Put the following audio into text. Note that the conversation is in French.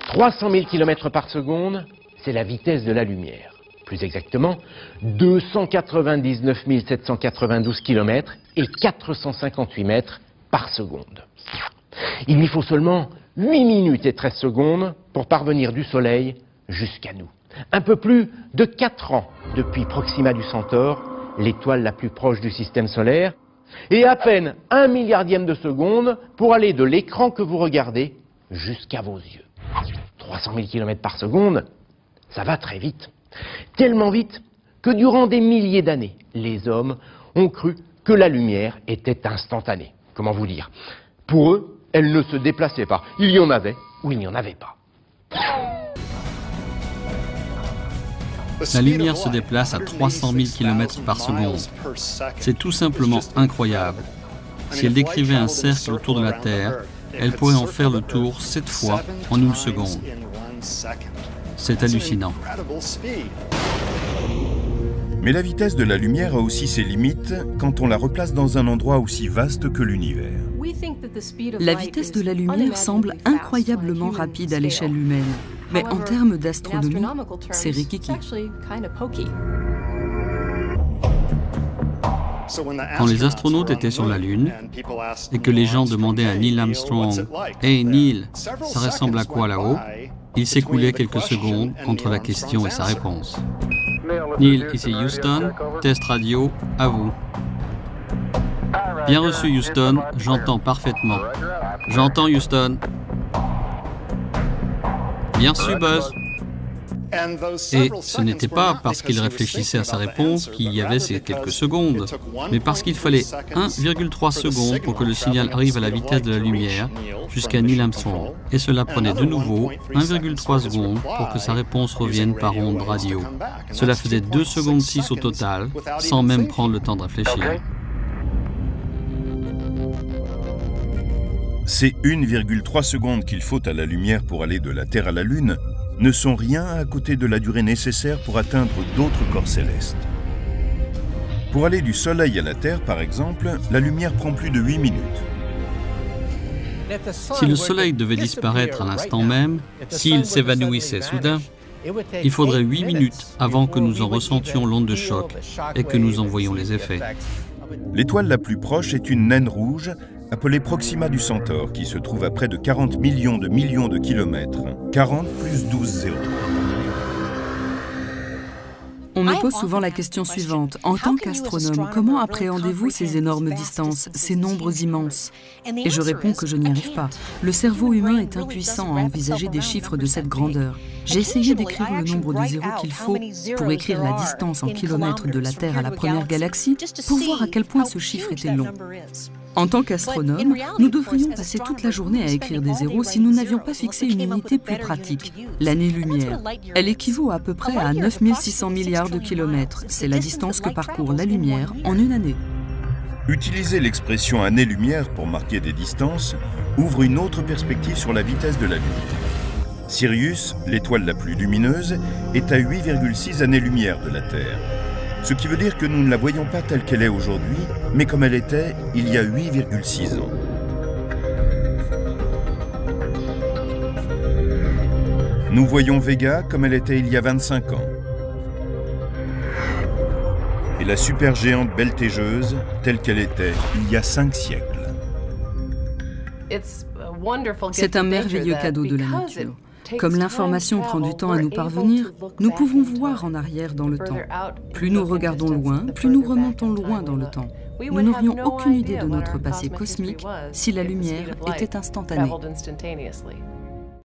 300 000 km par seconde, c'est la vitesse de la lumière. Plus exactement, 299 792 km et 458 mètres par seconde. Il n'y faut seulement 8 minutes et 13 secondes pour parvenir du Soleil jusqu'à nous. Un peu plus de 4 ans depuis Proxima du Centaure, l'étoile la plus proche du système solaire, et à peine 1 milliardième de seconde pour aller de l'écran que vous regardez jusqu'à vos yeux. 300 000 km par seconde, ça va très vite. Tellement vite que durant des milliers d'années, les hommes ont cru que la lumière était instantanée. Comment vous dire? Pour eux, elle ne se déplaçait pas. Il y en avait ou il n'y en avait pas. La lumière se déplace à 300 000 km par seconde. C'est tout simplement incroyable. Si elle décrivait un cercle autour de la Terre, elle pourrait en faire le tour 7 fois en une seconde. C'est hallucinant. Mais la vitesse de la lumière a aussi ses limites quand on la replace dans un endroit aussi vaste que l'univers. La vitesse de la lumière semble incroyablement rapide à l'échelle humaine. Mais en termes d'astronomie, c'est rikiki. Quand les astronautes étaient sur la Lune et que les gens demandaient à Neil Armstrong « Hey Neil, ça ressemble à quoi là-haut ?» il s'écoulait quelques secondes entre la question et sa réponse. Neil, ici Houston, test radio, à vous. Bien reçu Houston, j'entends parfaitement. J'entends Houston. Bien reçu Buzz. Et ce n'était pas parce qu'il réfléchissait à sa réponse qu'il y avait ces quelques secondes, mais parce qu'il fallait 1,3 secondes pour que le signal arrive à la vitesse de la lumière jusqu'à Neil Armstrong. Et cela prenait de nouveau 1,3 secondes pour que sa réponse revienne par onde radio. Cela faisait 2 secondes 6 au total, sans même prendre le temps de réfléchir. Ces 1,3 secondes qu'il faut à la lumière pour aller de la Terre à la Lune ne sont rien à côté de la durée nécessaire pour atteindre d'autres corps célestes. Pour aller du Soleil à la Terre, par exemple, la lumière prend plus de 8 minutes. Si le Soleil devait disparaître à l'instant même, s'il s'évanouissait soudain, il faudrait 8 minutes avant que nous en ressentions l'onde de choc et que nous en voyions les effets. L'étoile la plus proche est une naine rouge appelée Proxima du Centaure, qui se trouve à près de 40 millions de kilomètres. 40 plus 12 zéros. On me pose souvent la question suivante. En tant qu'astronome, comment appréhendez-vous ces énormes distances, ces nombres immenses? Et je réponds que je n'y arrive pas. Le cerveau humain est impuissant à envisager des chiffres de cette grandeur. J'ai essayé d'écrire le nombre de zéros qu'il faut pour écrire la distance en kilomètres de la Terre à la première galaxie pour voir à quel point ce chiffre était long. En tant qu'astronome, nous devrions passer toute la journée à écrire des zéros si nous n'avions pas fixé une unité plus pratique, l'année-lumière. Elle équivaut à peu près à 9600 milliards de kilomètres. C'est la distance que parcourt la lumière en une année. Utiliser l'expression année-lumière pour marquer des distances ouvre une autre perspective sur la vitesse de la lumière. Sirius, l'étoile la plus lumineuse, est à 8,6 années-lumière de la Terre. Ce qui veut dire que nous ne la voyons pas telle qu'elle est aujourd'hui, mais comme elle était il y a 8,6 ans. Nous voyons Vega comme elle était il y a 25 ans. Et la supergéante Beltégeuse telle qu'elle était il y a 5 siècles. C'est un merveilleux cadeau de la nature. Comme l'information prend du temps à nous parvenir, nous pouvons voir en arrière dans le temps. Plus nous regardons loin, plus nous remontons loin dans le temps. Nous n'aurions aucune idée de notre passé cosmique si la lumière était instantanée.